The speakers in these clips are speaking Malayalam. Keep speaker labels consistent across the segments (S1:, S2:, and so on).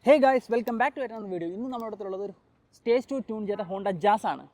S1: Hey guys, welcome back to another video. ഇന്ന് നമ്മുടെ അടുത്തുള്ളത് ഒരു സ്റ്റേജ് 2 ട്യൂൺ ചെയ്ത ഹോണ്ട ജാസ് ആണ്.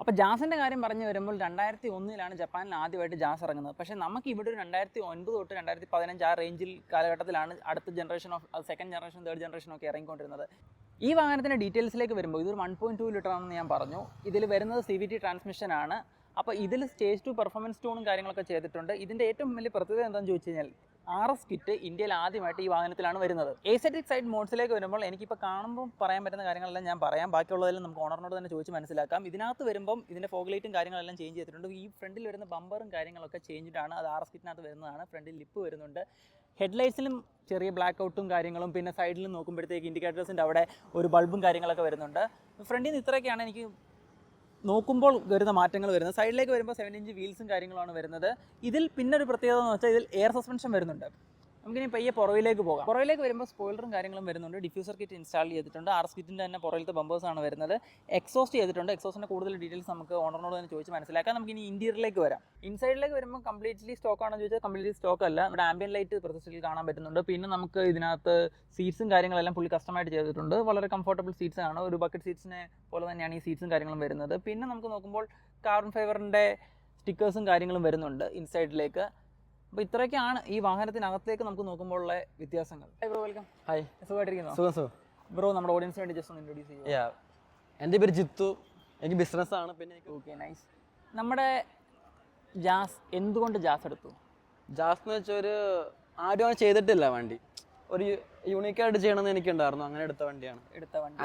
S1: അപ്പോൾ ജാസിൻ്റെ കാര്യം പറഞ്ഞു വരുമ്പോൾ 2001 ജപ്പാനിൽ ആദ്യമായിട്ട് ജാസ് ഇറങ്ങുന്നത്. പക്ഷേ നമുക്ക് ഇവിടെ ഒരു 2009 തൊട്ട് 2015 ആ റേഞ്ചിൽ കാലഘട്ടത്തിലാണ് അടുത്ത generation of second generation third generation ഒക്കെ ഇറങ്ങിക്കൊണ്ടിരുന്നത്. ഈ വാഹനത്തിൻ്റെ ഡീറ്റെയിൽസിലേക്ക് വരുമ്പോൾ ഇതൊരു 1.2 ലിറ്റർ ആണെന്ന് ഞാൻ പറഞ്ഞു. ഇതിൽ വരുന്നത് CVT ട്രാൻസ്മിഷൻ ആണ്. അപ്പോൾ ഇതിൽ സ്റ്റേജ് 2 പെർഫോമൻസ് ട്യൂണും കാര്യങ്ങളൊക്കെ ചെയ്തിട്ടുണ്ട്. ഇതിൻ്റെ ഏറ്റവും വലിയ പ്രത്യേകത എന്താണെന്ന് ചോദിച്ചു കഴിഞ്ഞാൽ RS കിറ്റ് ഇന്ത്യയിൽ ആദ്യമായിട്ട് ഈ വാഹനത്തിലാണ് വരുന്നത്. എസ്തെറ്റിക് സൈഡ് മോഡ്സിലേക്ക് വരുമ്പോൾ എനിക്കിപ്പോൾ കാണുമ്പോൾ പറയാൻ പറ്റുന്ന കാര്യങ്ങളെല്ലാം ഞാൻ പറയാം. ബാക്കിയുള്ളതെല്ലാം നമുക്ക് ഓണറിനോട് തന്നെ ചോദിച്ച് മനസ്സിലാക്കാം. ഇതിനകത്ത് വരുമ്പം ഇതിൻ്റെ ഫോഗ് ലൈറ്റും കാര്യങ്ങളെല്ലാം ചേഞ്ച് ചെയ്തിട്ടുണ്ട്. ഈ ഫ്രണ്ടിൽ വരുന്ന ബമ്പറും കാര്യങ്ങളൊക്കെ ചേഞ്ചിട്ടാണ്. അത് RS കിറ്റിനകത്ത് വരുന്നതാണ്. ഫ്രണ്ടിൽ ലിപ്പ് വരുന്നുണ്ട്. ഹെഡ്ലൈറ്റ്സിലും ചെറിയ ബ്ലാക്ക് ഔട്ടും കാര്യങ്ങളും, പിന്നെ സൈഡിൽ നോക്കുമ്പോഴത്തേക്ക് ഇൻഡിക്കേറ്റേഴ്സിൻ്റെ അവിടെ ഒരു ബൾബും കാര്യങ്ങളൊക്കെ വരുന്നുണ്ട്. ഫ്രണ്ടിൽ നിന്ന് ഇത്രയൊക്കെയാണ് എനിക്ക് നോക്കുമ്പോൾ വരുന്ന മാറ്റങ്ങൾ വരുന്നത്. സൈഡിലേക്ക് വരുമ്പോൾ 7 ഇഞ്ച് വീൽസും കാര്യങ്ങളാണ് വരുന്നത്. ഇതിൽ പിന്നെ ഒരു പ്രത്യേകത എന്ന് വെച്ചാൽ ഇതിൽ എയർ സസ്പെൻഷൻ വരുന്നുണ്ട്. നമുക്കിനി പയ്യെ പുറകിലേക്ക് പോകാം. പുറകിലേക്ക് വരുമ്പോൾ സ്പോയിലറും കാര്യങ്ങളും വരുന്നുണ്ട്. ഡിഫ്യൂസർ കിറ്റ് ഇൻസ്റ്റാൾ ചെയ്തിട്ടുണ്ട്. RS കിറ്റിൻ്റെ തന്നെ പുറകിലത്തെ ബമ്പേഴ്സാണ് വരുന്നത്. എക്സോസ്റ്റ് ചെയ്തിട്ടുണ്ട്. എക്സോസ്റ്റിൻ്റെ കൂടുതൽ ഡീറ്റെയിൽസ് നമുക്ക് ഓണറിനോട് തന്നെ ചോദിച്ച് മനസ്സിലാക്കാം. നമുക്ക് ഇനി ഇൻറ്റീരിയറിലേക്ക് വരാം. ഇൻസൈഡിലേക്ക് വരുമ്പോൾ കംപ്ലീറ്റ്ലി സ്റ്റോക്ക് ആണെന്ന് ചോദിച്ചാൽ കംപ്ലീറ്റ്ലി സ്റ്റോക്ക് അല്ല. ഇവിടെ ആംബിയൻ ലൈറ്റ് പ്രൊസസ്സിൽ കാണാൻ പറ്റുന്നുണ്ട്. പിന്നെ നമുക്ക് ഇതിനകത്ത് സീറ്റ്സും കാര്യങ്ങളെല്ലാം പുള്ളി കസ്റ്റമായിട്ട് ചെയ്തിട്ടുണ്ട്. വളരെ കംഫർട്ടബിൾ സീറ്റ്സ് ആണ്. ഒരു ബക്കറ്റ് സീറ്റ്സിനെ പോലെ തന്നെയാണ് ഈ സീറ്റ്സും കാര്യങ്ങളും വരുന്നത്. പിന്നെ നമുക്ക് നോക്കുമ്പോൾ കാർബൺ ഫൈബറിൻ്റെ സ്റ്റിക്കേഴ്സും കാര്യങ്ങളും വരുന്നുണ്ട് ഇൻസൈഡിലേക്ക്. അപ്പോൾ ഇത്രയൊക്കെയാണ് ഈ വാഹനത്തിനകത്തേക്ക് നമുക്ക് നോക്കുമ്പോഴുള്ള വ്യത്യാസങ്ങൾ. Bro, welcome.
S2: ഹായ്,
S1: സുഖമായിട്ടിരിക്കുന്നു?
S2: സുഖം.
S1: ബ്രോ, നമ്മുടെ ഓഡിയൻസിന് വേണ്ടി ജസ്റ്റ് ഒന്ന് ഇൻട്രൊഡ്യൂസ് ചെയ്യുക.
S2: എൻ്റെ പേര് ജിത്തു. എനിക്ക് ബിസിനസ്സാണ്. പിന്നെ
S1: ഓക്കെ, നൈസ്. നമ്മുടെ ജാസ്, എന്തുകൊണ്ട് ജാസ് എടുത്തു?
S2: ജാസ് എന്ന് വെച്ചാൽ ഒരു ആരും ചെയ്തിട്ടില്ല വണ്ടി. ഒരു യൂണീക്കായിട്ട് ചെയ്യണമെന്ന് എനിക്കുണ്ടായിരുന്നു. അങ്ങനെ എടുത്ത വണ്ടിയാണ്.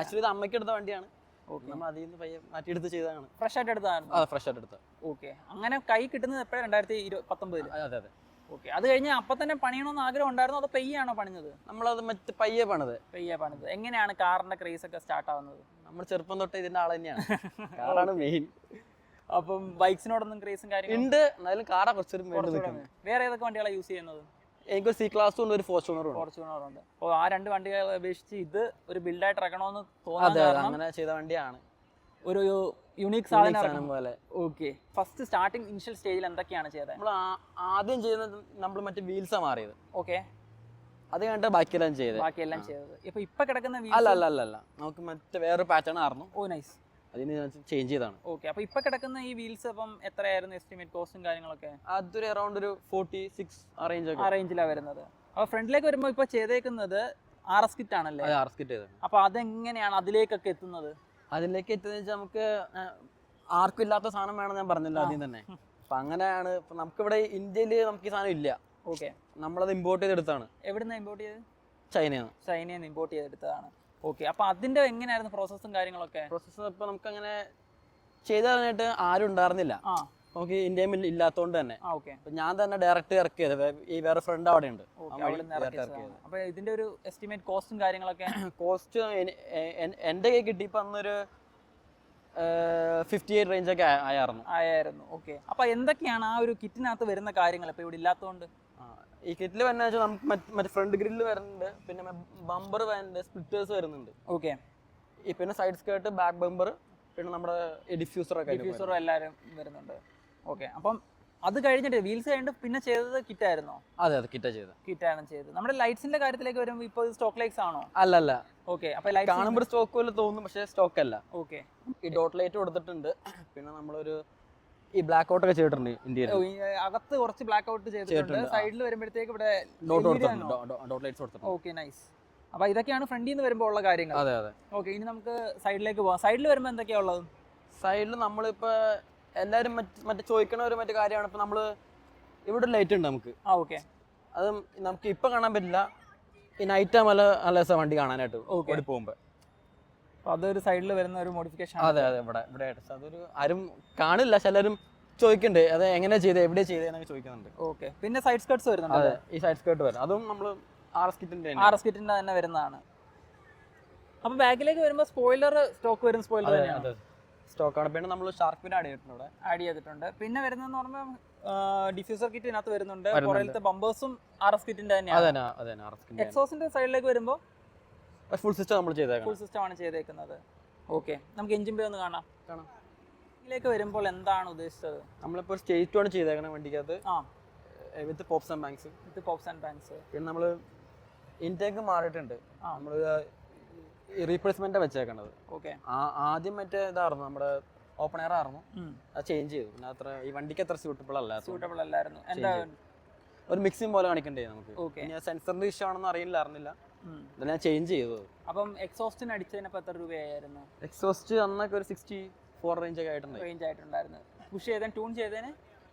S2: ആക്ച്വലി ഇത് അമ്മയ്ക്ക് എടുത്ത വണ്ടിയാണ്.
S1: ഓക്കെ,
S2: നമ്മൾ അതിൽ നിന്ന് പയ്യെ മാറ്റിയെടുത്ത് ചെയ്തതാണ്.
S1: ഫ്രഷ് ആയിട്ട് എടുത്തതാണ്?
S2: അതെ, ഫ്രഷ് ആയിട്ട് എടുത്ത.
S1: ഓക്കെ, അങ്ങനെ കൈ കിട്ടുന്നത് എപ്പോഴാണ്? 2019?
S2: അതെ അതെ.
S1: ഓക്കെ, അത് കഴിഞ്ഞ് അപ്പം തന്നെ പണിയണമെന്ന് ആഗ്രഹം ഉണ്ടായിരുന്നോ അതോ പെയ്യാണോ പണിഞ്ഞത്?
S2: നമ്മളത് മറ്റ് പയ്യെ പണിത്.
S1: എങ്ങനെയാണ് കാറിന്റെ ക്രേസ് ഒക്കെ സ്റ്റാർട്ട് ആവുന്നത്?
S2: നമ്മൾ ചെറുപ്പം തൊട്ട് ഇതിന്റെ ആൾ തന്നെയാണ്. കാറാണ് മെയിൻ.
S1: അപ്പം ബൈക്സിനോടൊന്നും ക്രേസും കാര്യങ്ങളും
S2: ഉണ്ട്, എന്നാലും കാറാ കുറച്ചൊരു
S1: വേറെ ഏതൊക്കെ വണ്ടികളാണ് യൂസ് ചെയ്യുന്നത്?
S2: എനിക്കൊരു C ക്ലാസ്സും ഉണ്ട്, ഒരു ഫോർച്യൂണറും
S1: ഉണ്ട്. അപ്പോൾ ആ രണ്ട് വണ്ടികളെ അപേക്ഷിച്ച് ഇത് ഒരു ബിൽഡായിട്ട് ഇറക്കണമെന്ന്
S2: തോന്നുന്നത് അങ്ങനെ ചെയ്ത വണ്ടിയാണ്.
S1: ഒരു യുണീക് സാധനം
S2: പോലെ.
S1: ഓക്കെ, ഫസ്റ്റ് സ്റ്റാർട്ടിങ് ഇനിഷ്യൽ സ്റ്റേജിൽ എന്തൊക്കെയാണ് ചെയ്തത്?
S2: നമ്മൾ ആദ്യം ചെയ്യുന്നത് നമ്മൾ മറ്റേ വീൽസാണ് മാറിയത്.
S1: ഓക്കെ,
S2: അത് കഴിഞ്ഞിട്ട് ബാക്കിയെല്ലാം
S1: ചെയ്തത്. ഇപ്പൊ കിടക്കുന്ന
S2: അല്ല നമുക്ക് മറ്റേ വേറൊരു പാറ്റേൺ ആയിരുന്നു.
S1: ഓ, നൈസ്.
S2: അതിന് ചേഞ്ച് ചെയ്താണ്.
S1: ഓക്കെ, അപ്പൊ ഇപ്പൊ കിടക്കുന്ന ഈ വീൽസ് അപ്പം എത്രയായിരുന്നു എസ്റ്റിമേറ്റ് കോസ്റ്റും കാര്യങ്ങളൊക്കെ?
S2: അതൊരു അറൗണ്ട് ഒരു 46
S1: ആ റേഞ്ചിലാണ് വരുന്നത്. അപ്പൊ ഫ്രണ്ടിലേക്ക് വരുമ്പോൾ ഇപ്പൊ ചെയ്തേക്കുന്നത് RS കിറ്റ് ആണല്ലേ?
S2: RS kit.
S1: അപ്പൊ അതെങ്ങനെയാണ് അതിലേക്കൊക്കെ എത്തുന്നത്?
S2: അതിലേക്ക് എത്തുന്നത് വെച്ചാൽ നമുക്ക് ആർക്കും ഇല്ലാത്ത സാധനം വേണം, ഞാൻ പറഞ്ഞല്ലോ ആദ്യം തന്നെ. അപ്പൊ അങ്ങനെയാണ്. ഇപ്പൊ നമുക്കിവിടെ ഇന്ത്യയില് നമുക്ക് ഈ സാധനം ഇല്ല.
S1: ഓക്കെ,
S2: നമ്മളത് ഇമ്പോർട്ട് ചെയ്തെടുത്താണ്.
S1: എവിടുന്ന് ഇമ്പോർട്ട് ചെയ്ത്?
S2: ചൈനയിൽ
S1: നിന്ന് ഇമ്പോർട്ട് ചെയ്തെടുത്തതാണ്. ഓക്കെ, അപ്പൊ അതിന്റെ എങ്ങനെയായിരുന്നു പ്രോസസ്സും കാര്യങ്ങളൊക്കെ?
S2: പ്രോസസ്സ് ഇപ്പൊ നമുക്ക് അങ്ങനെ ചെയ്ത് തരാനായിട്ട് ആരും ഉണ്ടായിരുന്നില്ല. നമുക്ക് ഇന്ത്യയിൽ ഇല്ലാത്തതുകൊണ്ട് തന്നെ. അപ്പൊ ഞാൻ തന്നെ ഡയറക്റ്റ് ഇറക്കിയത്. ഈ വേറെ ഫ്രണ്ട് അവിടെ ഉണ്ട്.
S1: അപ്പൊ ഇതിന്റെ ഒരു എസ്റ്റിമേറ്റ് കോസ്റ്റും കാര്യങ്ങളൊക്കെ?
S2: കോസ്റ്റ് എന്റെ കൈ കിട്ടിയപ്പോ അന്നൊരു 58 റേഞ്ച് ഒക്കെ ആയിരുന്നു.
S1: ഓക്കെ, അപ്പൊ എന്തൊക്കെയാണ് ആ ഒരു കിറ്റിനകത്ത് വരുന്ന കാര്യങ്ങൾ ഇപ്പൊ ഇവിടെ ഇല്ലാത്തതുകൊണ്ട്?
S2: ഈ കിറ്റിൽ വരുന്ന വെച്ചാൽ നമുക്ക് മറ്റേ ഫ്രണ്ട് ഗ്രില്ല് വരുന്നുണ്ട്, പിന്നെ ബമ്പർ വരുന്നുണ്ട്, സ്പ്ലിറ്റേഴ്സ് വരുന്നുണ്ട്.
S1: ഓക്കെ,
S2: പിന്നെ സൈഡ് സ്കേർട്ട്, ബാക്ക് ബമ്പർ, പിന്നെ നമ്മുടെ ഡിഫ്യൂസറും
S1: എല്ലാവരും വരുന്നുണ്ട്. ഓക്കെ, അപ്പം അത് കഴിഞ്ഞിട്ട് വീൽസ് കഴിഞ്ഞിട്ട് പിന്നെ ചെയ്തത് കിറ്റായിരുന്നോ?
S2: അതെ, കിറ്റാണ് ചെയ്തത്.
S1: നമ്മുടെ ലൈറ്റ്സിന്റെ കാര്യത്തിലേക്ക് വരുമ്പോൾ ഇപ്പോൾ സ്റ്റോക്ക് ലൈറ്റ്സ് ആണോ?
S2: അല്ല.
S1: ഓക്കെ, അപ്പൊ ലൈറ്റ്
S2: കാണുമ്പോൾ സ്റ്റോക്ക് പോലെ തോന്നും, പക്ഷേ സ്റ്റോക്ക് അല്ല.
S1: ഓക്കെ,
S2: ഈ ഡോട്ട് ലൈറ്റ് കൊടുത്തിട്ടുണ്ട്. പിന്നെ നമ്മളൊരു ഈ ബ്ലാക്ക് ഔട്ട് ഒക്കെ ചെയ്തിട്ടുണ്ട് ഇന്ത്യയിൽ.
S1: അകത്ത് കുറച്ച് ബ്ലാക്ക് ഔട്ട് ചെയ്തിട്ടുണ്ട്. സൈഡിൽ വരുമ്പോഴത്തേക്ക് ഇവിടെ
S2: ഡോട്ട് ലൈറ്റ്സ് കൊടുത്തിട്ടുണ്ട്.
S1: Okay, nice. അപ്പൊ ഇതൊക്കെയാണ് ഫ്രണ്ടിൽ നിന്ന് വരുമ്പോൾ ഉള്ള കാര്യങ്ങൾ.
S2: അതെ.
S1: ഓക്കെ, ഇനി നമുക്ക് സൈഡിലേക്ക് പോവാം. സൈഡിൽ വരുമ്പോൾ എന്തൊക്കെയാ ഉള്ളത്?
S2: സൈഡിൽ നമ്മളിപ്പോ എല്ലാവരും മറ്റേ ചോദിക്കണ ഒരു മറ്റു കാര്യമാണ്. ഇപ്പൊ നമ്മള് ഇവിടെ ലൈറ്റ് ഉണ്ട് നമുക്ക്.
S1: ഓക്കെ,
S2: അത് നമുക്ക് ഇപ്പൊ കാണാൻ പറ്റില്ല. ഈ നൈറ്റ് ആകുമ്പോൾ നല്ല രസം വണ്ടി കാണാനായിട്ട് ഓടി പോകുമ്പോ.
S1: അതൊരു സൈഡിൽ വരുന്ന ഒരു മോഡിഫിക്കേഷൻ.
S2: അതെ, ഇവിടെ അതൊരു ആരും കാണില്ല. ചിലരും ചോദിക്കണ്ടേ അത് എങ്ങനെ ചെയ്തത്, എവിടെ ചെയ്തതെന്നൊക്കെ ചോദിക്കുന്നുണ്ട്.
S1: ഓക്കെ, പിന്നെ സൈഡ് സ്കേർട്ട്സ് വരുന്നുണ്ട്.
S2: അതെ, ഈ സൈഡ് സ്കേർട്ട് വരും. അതും നമ്മൾ RS കിറ്റിന്റെ
S1: തന്നെ വരുന്നതാണ്. അപ്പോൾ ബാക്കിലേക്ക് വരുമ്പോൾ സ്പോയിലർ സ്റ്റോക്ക് വരും, സ്പോയിലർ തന്നെയാണ്
S2: സ്റ്റോക്കാണ്. പിന്നെ നമ്മൾ ഷാർക്ക് ഫിൻ ആഡ് ചെയ്തിട്ടുണ്ട്.
S1: പിന്നെ വരുന്നതെന്ന് പറയുമ്പോൾ ഡിഫ്യൂസർ കിറ്റ് ഇതിനകത്ത് വരുന്നുണ്ട്. പുറകിലത്തെ ബമ്പേഴ്സും RS കിറ്റിന്റെ തന്നെയാണ്. എക്സോസിന്റെ സൈഡിലേക്ക് വരുമ്പോൾ
S2: ഫുൾ സിസ്റ്റം നമ്മൾ ചെയ്തേക്കണം.
S1: ഫുൾ സിസ്റ്റം ആണ് ചെയ്തേക്കുന്നത്. ഓക്കെ, നമുക്ക് എഞ്ചിൻ ബേ ഒന്ന് കാണാം. ഇതിലേക്ക് വരുമ്പോൾ എന്താണ് ഉദ്ദേശിച്ചത്?
S2: നമ്മളിപ്പോൾ സ്റ്റേജ് 2 ആണ് ചെയ്തേക്കണം വണ്ടിക്കകത്ത്, വിത്ത് പോപ്സ് ആൻഡ് ബാങ്ക്സ്. പിന്നെ നമ്മൾ ഇൻടേക്ക് മാറിയിട്ടുണ്ട്. നമ്മൾ റീപ്ലേസ്മെന്റ് വെച്ചേക്കണത്.
S1: ഓക്കെ,
S2: ആദ്യം മറ്റേ ഇതായിരുന്നു, നമ്മുടെ ഓപ്പൺ എയർ ആയിരുന്നു, അത് ചേഞ്ച് ചെയ്തു. പിന്നെ അത്ര ഈ വണ്ടിക്ക് അത്ര സ്യൂട്ടബിൾ
S1: അല്ലായിരുന്നു. എന്താ
S2: ഒരു മിക്സിംഗ് പോലെ കാണിക്കണ്ടേ നമുക്ക്. പിന്നെ സെൻസറിന്റെ ഇഷ്യൂ ആണെന്ന് അറിയില്ല, ഞാൻ ചേഞ്ച് ചെയ്തു.
S1: അപ്പം എക്സോസ്റ്റിന് അടിച്ചതിനപ്പോൾ എത്ര രൂപയായിരുന്നു?
S2: എക്സോസ്റ്റ് അന്നൊക്കെ ഒരു 64 റേഞ്ച് ഒക്കെ
S1: ആയിട്ടുണ്ടായിരുന്നു. പുഷ് ചെയ്തേൻ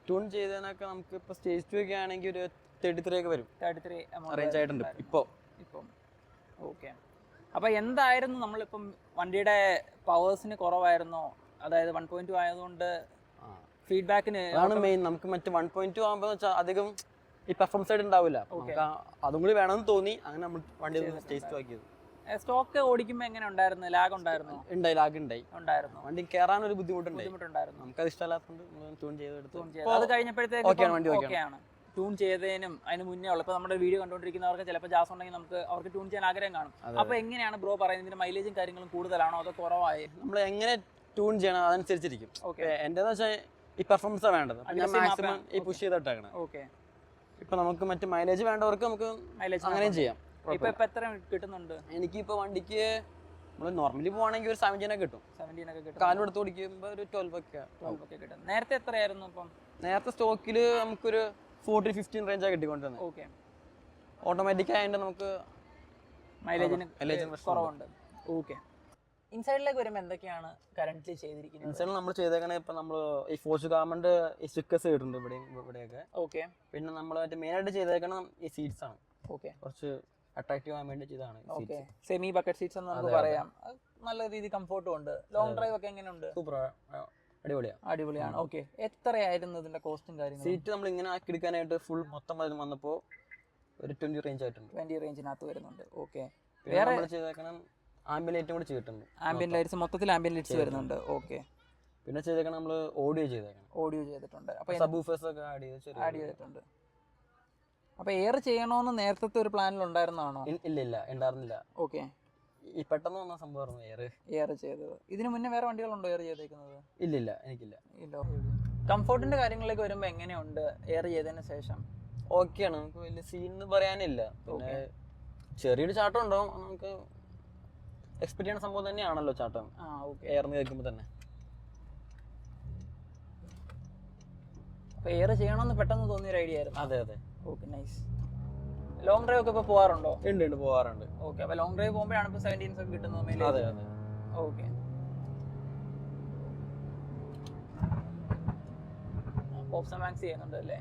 S2: ട്യൂൺ ചെയ്തതിനൊക്കെ നമുക്ക് ഇപ്പോൾ സ്റ്റേജ് 2 ഒക്കെ ആണെങ്കിൽ ഒരു 33 ഒക്കെ വരും.
S1: 33
S2: റേഞ്ച് ആയിട്ടുണ്ട് ഇപ്പം.
S1: ഓക്കെ, അപ്പോൾ എന്തായിരുന്നു നമ്മളിപ്പം വണ്ടിയുടെ പവേഴ്സിന് കുറവായിരുന്നോ? അതായത് 1.2 ആയതുകൊണ്ട് ഫീഡ്ബാക്കിന്
S2: അതാണ് മെയിൻ. നമുക്ക് മറ്റേ 1.2 ആകുമ്പോൾ വെച്ചാൽ അധികം ഈ പെർഫോമൻസ് ആയിട്ട് ഉണ്ടാവില്ല. അതും കൂടി വേണമെന്ന് തോന്നി, അങ്ങനെ നമ്മൾ വണ്ടി സ്റ്റേജ് 2 ആക്കിയത്.
S1: സ്റ്റോക്ക് ഓടിക്കുമ്പോൾ എങ്ങനെ ഉണ്ടായിരുന്നു? ലാഗ് ഉണ്ടായിരുന്നു?
S2: ലാഗ് ഉണ്ടായിരുന്നു. വണ്ടി കയറാൻ ഒരു ബുദ്ധിമുട്ടുണ്ടായിരുന്നു. നമുക്കത് ഇഷ്ടമല്ലാത്തതുകൊണ്ട് ട്യൂൺ ചെയ്തെടുത്തു.
S1: അത് കഴിഞ്ഞപ്പോഴത്തേക്ക് ട്യൂൺ ചെയ്തതിനും അതിന് മുന്നേ ഉള്ള ഇപ്പോൾ നമ്മുടെ വീഡിയോ കണ്ടുകൊണ്ടിരിക്കുന്നവർക്ക് ചിലപ്പോൾ ജാസ് ഉണ്ടെങ്കിൽ നമുക്ക് അവർക്ക് ട്യൂൺ ചെയ്യാൻ ആഗ്രഹം കാണും. അപ്പോൾ എങ്ങനെയാണ് ബ്രോ പറയുന്നത്? ഇതിന്റെ മൈലേജും കാര്യങ്ങളും കൂടുതലാണോ അതോ കുറവായി?
S2: നമ്മൾ എങ്ങനെ ട്യൂൺ ചെയ്യണം അതനുസരിച്ചിരിക്കും. എന്റെന്ന് വെച്ചാൽ ഈ പെർഫോമൻസ് ആണ് വേണ്ടത്. മാക്സിമം ഈ പുഷ് ചെയ്തിട്ടാണ്.
S1: ഓക്കെ,
S2: ഇപ്പൊ നമുക്ക് മറ്റു മൈലേജ് വേണ്ടവർക്ക് നമുക്ക് മൈലേജ് അങ്ങനെയും ചെയ്യാം.
S1: ഇപ്പൊ എത്ര കിട്ടുന്നുണ്ട്?
S2: എനിക്കിപ്പോ വണ്ടിക്ക് നമ്മൾ നോർമലി പോവാണെങ്കിൽ ഒരു 17 ഒക്കെ കിട്ടും. കാലും എടുത്ത് ഓടിക്കുമ്പോൾ ഒരു 12 ഒക്കെ
S1: കിട്ടും. നേരത്തെ എത്രയായിരുന്നു? ഇപ്പം
S2: നേരത്തെ സ്റ്റോക്കില് നമുക്കൊരു 14-15 റേഞ്ച് ആയി കിട്ടിക്കൊണ്ടിരുന്നത്.
S1: ഓക്കെ,
S2: ഓട്ടോമാറ്റിക് ആയതുകൊണ്ട് നമുക്ക്
S1: മൈലേജിന് കുറവുണ്ട്. ഓക്കെ, ഇൻസൈഡിലേക്ക് വരുമ്പോൾ എന്തൊക്കെയാണ് കറന്റ്ലി ചെയ്തിരിക്കുന്നത്?
S2: ഇൻസൈഡിൽ നമ്മൾ ചെയ്തേക്കണേ ഇപ്പൊ നമ്മൾ ഈ ഫോർച്ച് ഗാർമെന്റ് ഈ സ്റ്റിക്കേഴ്സ് ഇട്ടിട്ടുണ്ട് ഇവിടെയൊക്കെ.
S1: ഓക്കെ,
S2: പിന്നെ നമ്മൾ മറ്റേ മെയിൻ ആയിട്ട് ചെയ്തേക്കണം ഈ സീറ്റ്സ് ആണ്.
S1: ഓക്കെ,
S2: കുറച്ച് അട്രാക്റ്റീവ് ആവാൻ വേണ്ടി ചെയ്താണ്.
S1: ഓക്കെ, സെമി ബക്കറ്റ് സീറ്റ്സ് എന്ന് നമുക്ക് പറയാം. നല്ല രീതിയിൽ കംഫർട്ടും ഉണ്ട്. ലോങ് ഡ്രൈവ് ഒക്കെ എങ്ങനെയുണ്ട്?
S2: സൂപ്പർ,
S1: അടിപൊളിയാണ്. ഓക്കെ, എത്രയായിരുന്നു ഇതിന്റെ കോസ്റ്റും കാര്യങ്ങളും?
S2: സീറ്റ് നമ്മൾ ഇങ്ങനെ ആക്കി എടുക്കാനായിട്ട് ഫുൾ മൊത്തം വന്നപ്പോൾ ഒരു 20 റേഞ്ച് ആയിട്ടുണ്ട്.
S1: 20 റേഞ്ചിനകത്ത് വരുന്നുണ്ട്. ഓക്കെ,
S2: വേറെ നമ്മൾ ചെയ്തേക്കണം ആംബിയൻ ലൈറ്റും കൂടി ചെയ്തിട്ടുണ്ട്.
S1: ആംബിയൻ ലൈറ്റ്സ്, മൊത്തത്തിൽ ആംബിയൻ ലൈറ്റ്സ് വരുന്നുണ്ട്. ഓക്കെ,
S2: പിന്നെ ചെയ്തേക്കണം നമ്മൾ ഓഡിയോ
S1: ചെയ്തിട്ടുണ്ട്.
S2: അപ്പോൾ സബ്വൂഫേഴ്സ് ഒക്കെ ആഡ്
S1: ചെയ്തിട്ടുണ്ട്. അപ്പോൾ എയർ ചെയ്യണമെന്ന് നേരത്തെ ഒരു പ്ലാനിൽ ഉണ്ടായിരുന്നാണോ?
S2: ഇല്ല, ഉണ്ടായിരുന്നില്ല.
S1: ഓക്കെ,
S2: ഈ പെട്ടെന്ന് വന്ന സംഭവമായിരുന്നു
S1: എയർ ചെയ്തത്. ഇതിന് മുന്നേ വേറെ വണ്ടികളുണ്ടോ എയർ ചെയ്തേക്കുന്നത്?
S2: ഇല്ല, എനിക്കില്ല.
S1: കംഫർട്ടിന്റെ കാര്യങ്ങളിലേക്ക് വരുമ്പോൾ എങ്ങനെയുണ്ട് എയർ ചെയ്തതിന് ശേഷം?
S2: ഓക്കെയാണ്, നമുക്ക് വലിയ സീൻ പറയാനില്ല. പിന്നെ ചെറിയൊരു ചാട്ടം ഉണ്ടാവും, നമുക്ക് എക്സ്പെക്ട് ചെയ്യുന്ന സംഭവം തന്നെയാണല്ലോ ചാട്ടം. എയർന്ന് കേൾക്കുമ്പോൾ തന്നെ.
S1: എയർ ചെയ്യണമെന്ന് പെട്ടെന്ന് തോന്നിയൊരു ഐഡിയ ആയിരുന്നു.
S2: അതെ.
S1: Okay, nice. ലോങ് ഡ്രൈവ് ഒക്കെ ഇപ്പോൾ പോകാറുണ്ടോ?
S2: ഉണ്ട്, പോകാറുണ്ട്.
S1: ഓക്കെ, അപ്പോൾ ലോങ് ഡ്രൈവ് പോകുമ്പോഴാണ് ഇപ്പോൾ 17s ഒക്കെ കിട്ടുന്നത്.
S2: അതെ.
S1: ഓക്കെ, പോപ്സ് ആൻഡ് ബാങ്ക്സ് ചെയ്യുന്നുണ്ട് അല്ലേ?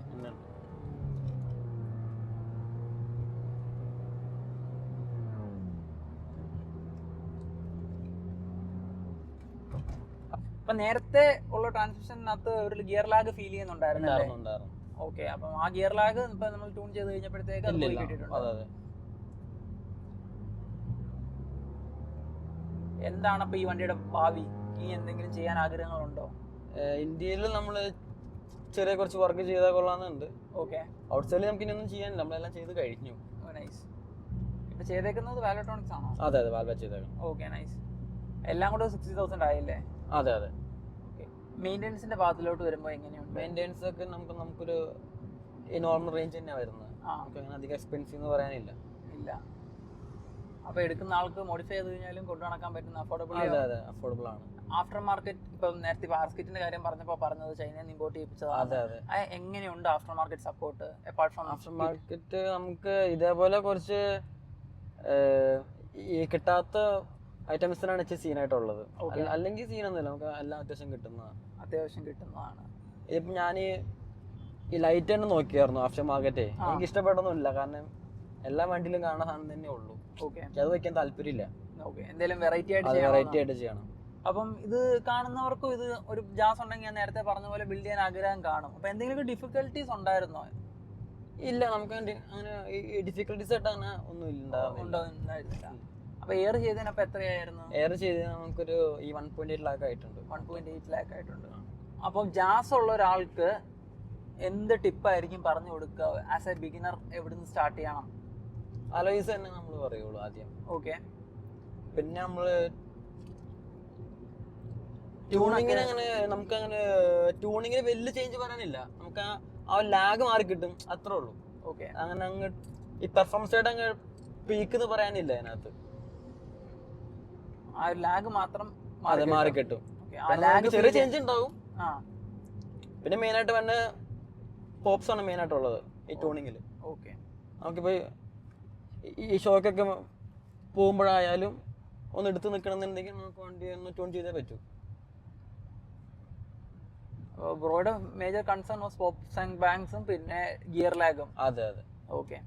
S1: അപ്പൊ നേരത്തെ ഉള്ള ട്രാൻസ്മിഷനകത്ത് ഒരു ഗിയർ ലാഗ് ഫീൽ ചെയ്യുന്നുണ്ടായിരുന്നു. ഓക്കെ, അപ്പം ആ ഗിയർ ലാഗ് ഇപ്പൊ നമ്മൾ ട്യൂൺ ചെയ്ത് കഴിഞ്ഞപ്പോഴത്തേക്ക് എന്താണ് അപ്പൊ ഈ വണ്ടിയുടെ ഭാവി? ഈ എന്തെങ്കിലും ചെയ്യാൻ ആഗ്രഹങ്ങളുണ്ടോ?
S2: ഇന്ത്യയിൽ നമ്മള് ചെറിയ കുറച്ച് വർക്ക് ചെയ്താൽ കൊള്ളാന്നുണ്ട്.
S1: ഓക്കെ,
S2: ഔട്ട്സൈഡിൽ നമുക്ക് ഇനി ഒന്നും ചെയ്യാനില്ല, നമ്മളെല്ലാം ചെയ്ത് കഴിഞ്ഞു.
S1: നൈസ്. ഇപ്പൊ ചെയ്തേക്കുന്നത് വാൽവട്രോണിക്സ് ആണോ?
S2: അതെ, വാൽവ ചെയ്തേക്കണം.
S1: Okay, nice. എല്ലാം കൂടെ 60,000 ആയില്ലേ?
S2: അതെ.
S1: മെയിൻ്റെനൻസിന്റെ ഭാഗത്തിലോട്ട് വരുമ്പോൾ എങ്ങനെയുണ്ട്?
S2: മെയിൻ്റെനൻസ് ഒക്കെ നമുക്കൊരു നോർമൽ റേഞ്ച് തന്നെയാണ് വരുന്നത്. നമുക്ക് അങ്ങനെ അധികം എക്സ്പെൻസീവ് എന്ന് പറയാനില്ല.
S1: അപ്പൊ എടുക്കുന്ന ആൾക്ക് മോഡിഫൈ ചെയ്ത് കഴിഞ്ഞാലും കൊണ്ടു നടക്കാൻ പറ്റുന്ന അഫോർഡബിൾ
S2: ആണ്.
S1: ആഫ്റ്റർ മാർക്കറ്റ് ഇപ്പം നേരത്തെ ബാസ്കറ്റിന്റെ കാര്യം പറഞ്ഞത് ചൈനയിൽ നിന്ന് ഇമ്പോർട്ട് ചെയ്യിപ്പിച്ചതാണ്. എങ്ങനെയുണ്ട് after market support? Apart from
S2: after market നമുക്ക് ഇതേപോലെ കുറച്ച് കിട്ടാത്ത ഐറ്റംസിനാണ് ഇച്ചിരി സീനായിട്ടുള്ളത്. അല്ലെങ്കിൽ സീനൊന്നുമില്ല, നമുക്ക് എല്ലാം
S1: അത്യാവശ്യം കിട്ടുന്നതാണ്.
S2: ഇതിപ്പോ ഞാൻ ഈ ലൈറ്റ് തന്നെ നോക്കിയായിരുന്നു ആഫ്റ്റർ മാർക്കറ്റ്. എനിക്ക് ഇഷ്ടപ്പെട്ടൊന്നുമില്ല, കാരണം എല്ലാ വണ്ടിയിലും കാണുന്ന സാധനം തന്നെ ഉള്ളൂ. അത് വയ്ക്കാൻ താല്പര്യമില്ല.
S1: എന്തെങ്കിലും വെറൈറ്റി ആയിട്ട് ചെയ്യണം. അപ്പം ഇത് കാണുന്നവർക്കും ഇത് ഒരു ജാസ് ഉണ്ടെങ്കിൽ ഞാൻ നേരത്തെ പറഞ്ഞ പോലെ ബിൽഡ് ചെയ്യാൻ ആഗ്രഹം കാണും. അപ്പൊ എന്തെങ്കിലും ഡിഫിക്കൽട്ടീസ് ഉണ്ടായിരുന്നോ?
S2: ഇല്ല, നമുക്ക് അങ്ങനെ ഡിഫിക്കൽട്ടീസ് ആയിട്ട് അങ്ങനെ ഒന്നും
S1: ഉണ്ടായിരുന്നില്ല. അപ്പോൾ എയർ ചെയ്തതിനപ്പോൾ എത്രയായിരുന്നു?
S2: എയർ ചെയ്ത് നമുക്കൊരു ഈ 1.8 ലാക്ക് ആയിട്ടുണ്ട്.
S1: 1.8 ലാക്ക് ആയിട്ടുണ്ട്. അപ്പം ജാസ് ഉള്ള ഒരാൾക്ക് എന്ത് ടിപ്പായിരിക്കും പറഞ്ഞു കൊടുക്കുക? ആസ് എ ബിഗിനർ എവിടുന്ന് സ്റ്റാർട്ട് ചെയ്യണം?
S2: അലോയ്സ് തന്നെ നമ്മൾ പറയുള്ളൂ ആദ്യം.
S1: ഓക്കെ.
S2: പിന്നെ നമ്മള് ട്യൂണിങ്ങിന് അങ്ങനെ നമുക്കങ്ങനെ ട്യൂണിങ്ങിന് വലിയ ചേഞ്ച് പറയാനില്ല. നമുക്ക് ആ ലാഗ് മാറി കിട്ടും, അത്രേ ഉള്ളൂ.
S1: ഓക്കെ.
S2: അങ്ങനെ അങ്ങ് ഈ പെർഫോമൻസ് ആയിട്ട് അങ്ങ് പീക്ക് എന്ന് പറയാനില്ല അതിനകത്ത്.
S1: ആ ലാഗ് മാത്രം
S2: മാറി കിട്ടും. ചെറിയ ചേഞ്ച് ഉണ്ടാവും. പിന്നെ മെയിൻ ആയിട്ട് തന്നെ പോപ്സ് ആണ് മെയിൻ ആയിട്ടുള്ളത് ഈ ട്യൂണിങ്ങിൽ.
S1: ഓക്കെ.
S2: നമുക്കിപ്പോ ഈ ഷോക്കൊക്കെ പോകുമ്പോഴായാലും ഒന്ന് എടുത്ത് നിൽക്കണമെന്നുണ്ടെങ്കിൽ നമുക്ക് വണ്ടി ഒന്ന് ട്യൂൺ ചെയ്തേ പറ്റൂ.
S1: ബ്രോയുടെ major concern was pops and ബാങ്ക്സും പിന്നെ ഗിയർ ലാഗും.
S2: അതെ അതെ.
S1: ഓക്കെ.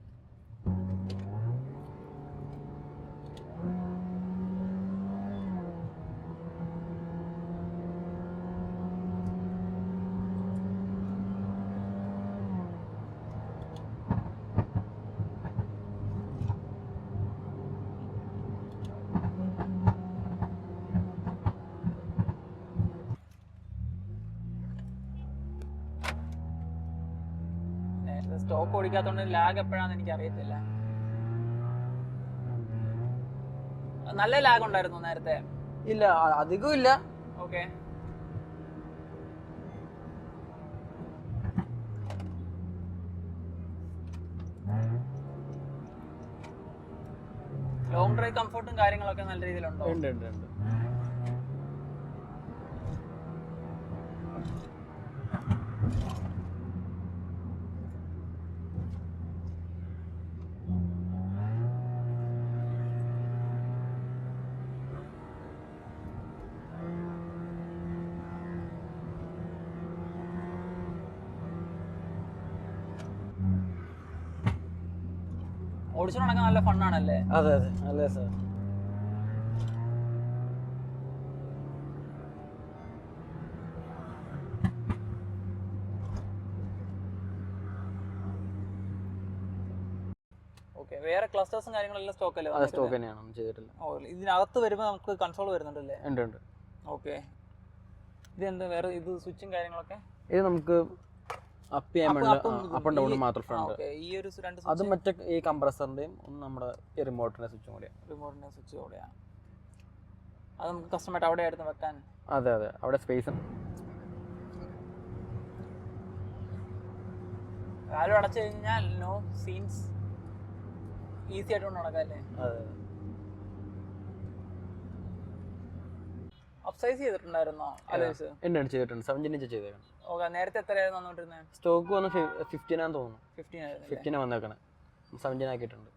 S1: സ്റ്റോക്ക് ഓടിക്കാത്തോണ്ട് ലാഗ് എപ്പോഴാന്ന് എനിക്ക് അറിയത്തില്ല. നല്ല ലാഗ് ഉണ്ടായിരുന്നു നേരത്തെ?
S2: ഇല്ല, അധികം ഇല്ല.
S1: ഓക്കെ. ലോങ് ഡ്രൈവ് കംഫർട്ടും കാര്യങ്ങളൊക്കെ നല്ല രീതിയിലുണ്ടോ?
S2: ഉണ്ട് ഉണ്ട് ഉണ്ട്.
S1: ഓടിച്ചു നടക്കാൻ നല്ല ഫണ്ണാണല്ലേ?
S2: അതെ അതെ, അല്ലേ സാർ.
S1: ഓക്കെ. വേറെ ക്ലസ്റ്റേഴ്സും കാര്യങ്ങളെല്ലാം സ്റ്റോക്ക് അല്ലേ?
S2: അതെ, സ്റ്റോക്ക് തന്നെയാണ്, ചെയ്തിട്ടില്ല.
S1: ഓ, ഇതിനകത്ത് വരുമ്പോൾ നമുക്ക് കൺസോൾ വരുന്നുണ്ടല്ലേ?
S2: ഉണ്ട് ഉണ്ട്.
S1: ഓക്കെ. ഇതെന്താ വേറെ ഇത് സ്വിച്ചും കാര്യങ്ങളൊക്കെ?
S2: ഇത് നമുക്ക് അപ്പ് ചെയ്യാൻ വേണ്ടി അപ്പ് ആൻഡ് ഡൗൺ മാത്രം ഫ്രണ്ട്.
S1: ഈ ഒരു രണ്ട്
S2: അത് മറ്റേ ഈ കംപ്രസറിന്റെയും ഒന്ന് നമ്മുടെ ഈ റിമോട്ടിന്റെ സ്വിച്ചും കൂടിയാണ്.
S1: റിമോട്ടിന്റെ സ്വിച്ച് കൂടെയാണ്. അത് നമുക്ക് കസ്റ്റമായിട്ട് അവിടെ ആയിരുന്നു വെക്കാൻ.
S2: അതെ അതെ, അവിടെ സ്പേസ് ഉണ്ട്.
S1: കാലും അടച്ചു കഴിഞ്ഞാൽ നോ സീൻസ്, ഈസി ആയിട്ട് കൊണ്ട് നടക്കാല്ലേ?
S2: അതെ.
S1: അപ്സൈസ് ചെയ്തിട്ടുണ്ടായിരുന്നോ അലോയ്സ്?
S2: ഉണ്ട്, ചെയ്തിട്ടുണ്ട്. 17 ഇഞ്ച് ചെയ്തേക്കണം.
S1: ഓക്കെ. നേരത്തെ എത്രയായിരുന്നു വന്നോണ്ടിരുന്നത്?
S2: സ്റ്റോക്ക് വന്ന് 15 ആണെന്ന് തോന്നുന്നു.
S1: 15
S2: വന്നേക്കണേ. 17 ആക്കിയിട്ടുണ്ട്.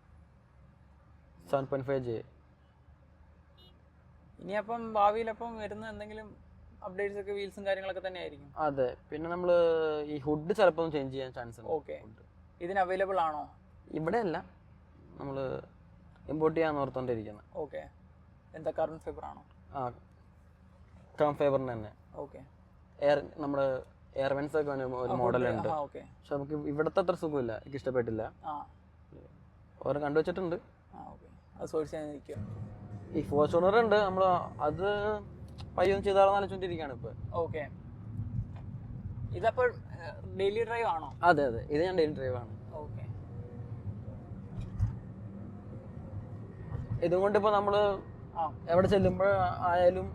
S2: 7.5 G.
S1: ഇനിയപ്പം ഭാവിയിലപ്പം വരുന്ന എന്തെങ്കിലും അപ്ഡേറ്റ്സ് ഒക്കെ വീൽസും കാര്യങ്ങളൊക്കെ തന്നെ ആയിരിക്കും?
S2: അതെ. പിന്നെ നമ്മൾ ഈ ഹുഡ് ചിലപ്പോൾ ചേഞ്ച് ചെയ്യാൻ ചാൻസ് ഉണ്ട്.
S1: ഓക്കെ. ഇതിന് അവൈലബിൾ ആണോ?
S2: ഇവിടെ അല്ല, നമ്മൾ ഇമ്പോർട്ട് ചെയ്യാൻ ഓർത്തോണ്ടിരിക്കുന്നത്.
S1: ഓക്കെ. എന്താ കാർബൺ ഫൈബർ ആണോ?
S2: ആ, കാർബൺ ഫൈബറിന് തന്നെ.
S1: ഓക്കെ.
S2: നമ്മുടെ എയർവെൻസ് ഒക്കെ ഒരു മോഡലുണ്ട്. പക്ഷെ നമുക്ക് ഇവിടുത്തെ അത്ര സുഖമില്ല, എനിക്ക് ഇഷ്ടപ്പെട്ടില്ല. ഓരോ കണ്ടുവച്ചിട്ടുണ്ട്.
S1: അത് സോഴ്സ് ചെയ്യാൻ നിൽക്കും.
S2: ഈ ഫോർച്യൂണർ ഉണ്ട്, നമ്മൾ അത് പയ്യൊന്നും ചെയ്താണെന്ന് ആലോചിച്ചോണ്ടിരിക്കുകയാണ് ഇപ്പൊ.
S1: ഓക്കെ. ഇതപ്പോൾ ഡെയിലി ഡ്രൈവ് ആണോ?
S2: അതെ അതെ, ഇത് ഞാൻ ഡെയിലി ഡ്രൈവ് ആണ്.
S1: ഓക്കെ.
S2: ഇതും കൊണ്ട് ഇപ്പൊ നമ്മള് എവിടെ ചെല്ലുമ്പോൾ ആയാലും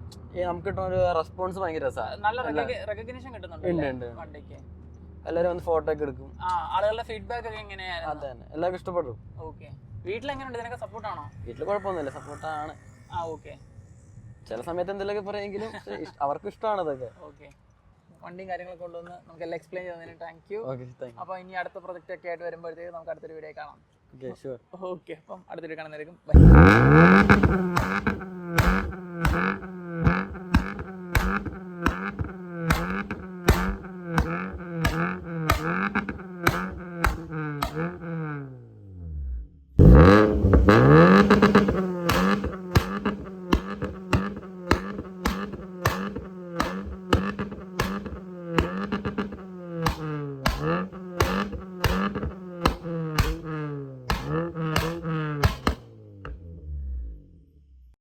S2: നമുക്ക് കിട്ടുന്ന ഒരു റെസ്പോൺസ് ഭയങ്കര രസമാണ്.
S1: നല്ല റെക്കഗ്നിഷൻ കിട്ടുന്നുണ്ട് വണ്ടിക്ക്.
S2: എല്ലാവരും വന്ന് ഫോട്ടോ ഒക്കെ എടുക്കും.
S1: ആളുകളുടെ ഫീഡ്ബാക്ക് ഒക്കെ എങ്ങനെയാണ്?
S2: അതെ തന്നെ, എല്ലാവർക്കും ഇഷ്ടപ്പെടും.
S1: ഓക്കെ. വീട്ടിലെങ്ങനെയുണ്ട്? ഇതിനൊക്കെ സപ്പോർട്ടാണോ?
S2: വീട്ടിൽ കുഴപ്പമൊന്നുമില്ല, സപ്പോർട്ടാണ്.
S1: ഓക്കെ.
S2: ചില സമയത്ത് എന്തെങ്കിലുമൊക്കെ പറയുമെങ്കിലും അവർക്ക് ഇഷ്ടമാണ് അതൊക്കെ.
S1: ഓക്കെ. വണ്ടിയും കാര്യങ്ങളൊക്കെ കൊണ്ടുവന്ന് നമുക്ക് എല്ലാം എക്സ്പ്ലെയിൻ ചെയ്തതിന് താങ്ക് യു. അപ്പോൾ ഇനി അടുത്ത പ്രൊജക്റ്റ് ഒക്കെ ആയിട്ട് വരുമ്പോഴത്തേക്ക് നമുക്ക് അടുത്തൊരു വീഡിയോ കാണാം. ഓക്കെ. അപ്പം അടുത്തൊരു കാണുന്നതായിരിക്കും. ബൈ.